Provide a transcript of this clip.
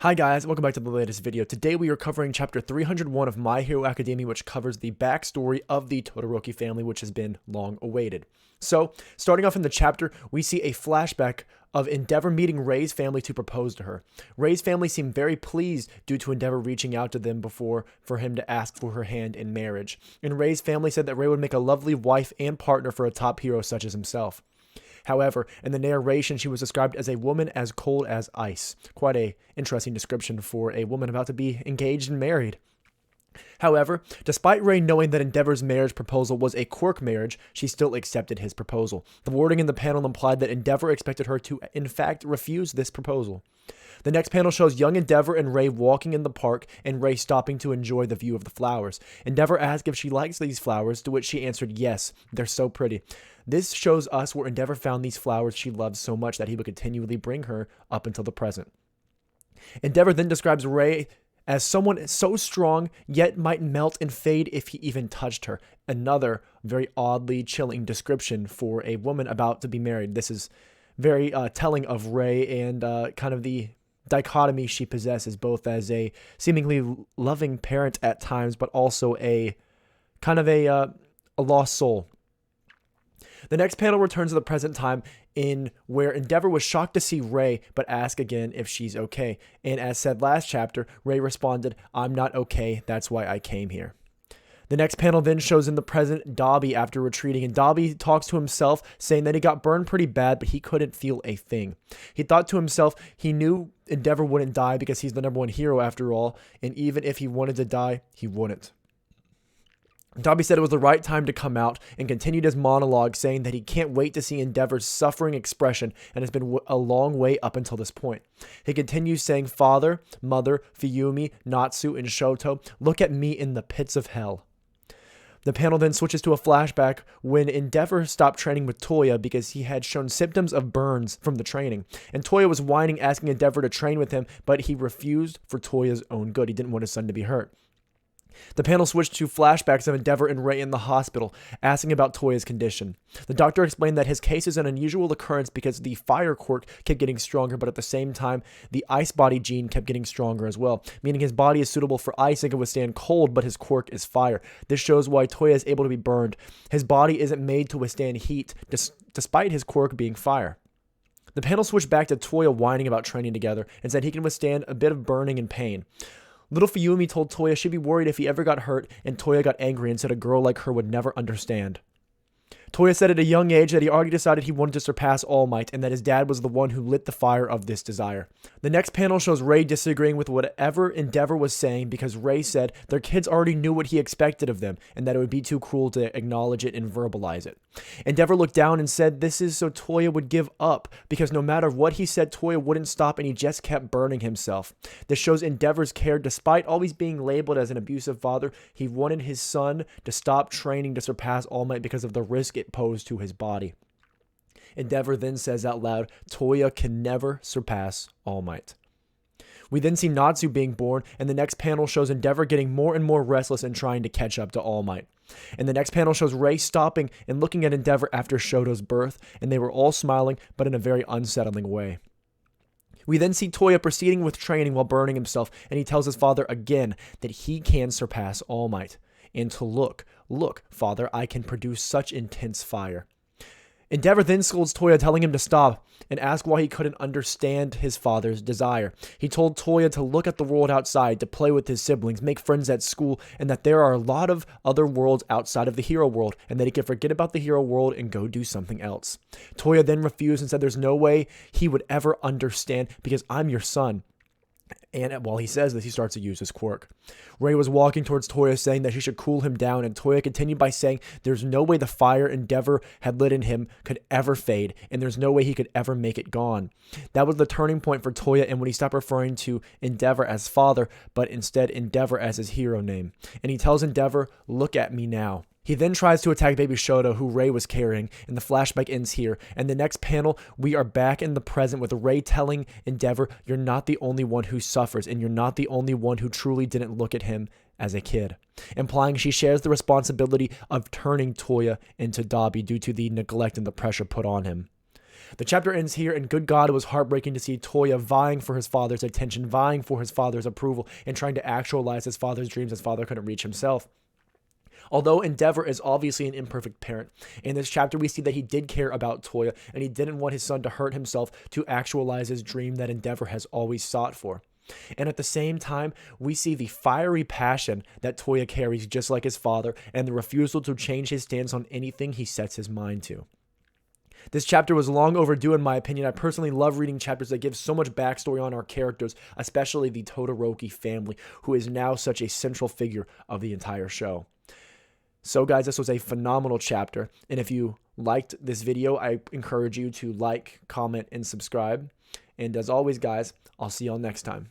Hi guys, welcome back to the latest video. Today we are covering chapter 301 of My Hero Academia, which covers the backstory of the Todoroki family, which has been long awaited. So, starting off in the chapter, we see a flashback of Endeavor meeting Rei's family to propose to her. Rei's family seemed very pleased due to Endeavor reaching out to them before for him to ask for her hand in marriage. And Rei's family said that Rei would make a lovely wife and partner for a top hero such as himself. However, in the narration, she was described as a woman as cold as ice. Quite a interesting description for a woman about to be engaged and married. However, despite Rei knowing that Endeavor's marriage proposal was a quirk marriage, she still accepted his proposal. The wording in the panel implied that Endeavor expected her to, in fact, refuse this proposal. The next panel shows young Endeavor and Rei walking in the park and Rei stopping to enjoy the view of the flowers. Endeavor asked if she likes these flowers, to which she answered yes, they're so pretty. This shows us where Endeavor found these flowers she loved so much that he would continually bring her up until the present. Endeavor then describes Rei as someone so strong, yet might melt and fade if he even touched her. Another very oddly chilling description for a woman about to be married. This is very telling of Rei and kind of the dichotomy she possesses, both as a seemingly loving parent at times, but also a kind of a lost soul. The next panel returns to the present time in where Endeavor was shocked to see Rei, but asked again if she's okay. And as said last chapter, Rei responded, "I'm not okay, that's why I came here." The next panel then shows in the present Dabi after retreating, and Dabi talks to himself, saying that he got burned pretty bad, but he couldn't feel a thing. He thought to himself he knew Endeavor wouldn't die because he's the #1 hero after all, and even if he wanted to die, he wouldn't. Dabi said it was the right time to come out and continued his monologue, saying that he can't wait to see Endeavor's suffering expression and has been a long way up until this point. He continues saying, "Father, Mother, Fuyumi, Natsu, and Shoto, look at me in the pits of hell." The panel then switches to a flashback when Endeavor stopped training with Toya because he had shown symptoms of burns from the training. And Toya was whining, asking Endeavor to train with him, but he refused for Toya's own good. He didn't want his son to be hurt. The panel switched to flashbacks of Endeavor and Rei in the hospital, asking about Toya's condition. The doctor explained that his case is an unusual occurrence because the fire quirk kept getting stronger, but at the same time, the ice body gene kept getting stronger as well, meaning his body is suitable for ice and can withstand cold, but his quirk is fire. This shows why Toya is able to be burned. His body isn't made to withstand heat, despite his quirk being fire. The panel switched back to Toya whining about training together and said he can withstand a bit of burning and pain. Little Fuyumi told Toya she'd be worried if he ever got hurt, and Toya got angry and said a girl like her would never understand. Toya said at a young age that he already decided he wanted to surpass All Might and that his dad was the one who lit the fire of this desire. The next panel shows Rei disagreeing with whatever Endeavor was saying because Rei said their kids already knew what he expected of them and that it would be too cruel to acknowledge it and verbalize it. Endeavor looked down and said this is so Toya would give up because no matter what he said, Toya wouldn't stop and he just kept burning himself. This shows Endeavor's care despite always being labeled as an abusive father. He wanted his son to stop training to surpass All Might because of the risk it posed to his body. Endeavor then says out loud, Toya can never surpass All Might. We then see Natsu being born, and the next panel shows Endeavor getting more and more restless and trying to catch up to All Might. And the next panel shows Rei stopping and looking at Endeavor after Shoto's birth, and they were all smiling, but in a very unsettling way. We then see Toya proceeding with training while burning himself, and he tells his father again that he can surpass All Might. And to look, father, I can produce such intense fire. Endeavor then scolds Toya, telling him to stop, and asks why he couldn't understand his father's desire. He told Toya to look at the world outside, to play with his siblings, make friends at school, and that there are a lot of other worlds outside of the hero world, and that he can forget about the hero world and go do something else. Toya then refused and said there's no way he would ever understand because I'm your son. And while he says this, he starts to use his quirk. Rei was walking towards Toya, saying that she should cool him down, and Toya continued by saying there's no way the fire Endeavor had lit in him could ever fade, and there's no way he could ever make it gone. That was the turning point for Toya, and when he stopped referring to Endeavor as father, but instead Endeavor as his hero name. And he tells Endeavor, look at me now. He then tries to attack baby Shoto, who Rei was carrying, and the flashback ends here. And the next panel, we are back in the present with Rei telling Endeavor, you're not the only one who suffers, and you're not the only one who truly didn't look at him as a kid, implying she shares the responsibility of turning Toya into Dabi due to the neglect and the pressure put on him. The chapter ends here, and good God, it was heartbreaking to see Toya vying for his father's attention, vying for his father's approval, and trying to actualize his father's dreams his father couldn't reach himself. Although Endeavor is obviously an imperfect parent, in this chapter we see that he did care about Toya, and he didn't want his son to hurt himself to actualize his dream that Endeavor has always sought for. And at the same time, we see the fiery passion that Toya carries just like his father, and the refusal to change his stance on anything he sets his mind to. This chapter was long overdue in my opinion. I personally love reading chapters that give so much backstory on our characters, especially the Todoroki family, who is now such a central figure of the entire show. So guys, this was a phenomenal chapter, and if you liked this video, I encourage you to like, comment, and subscribe. And as always guys, I'll see y'all next time.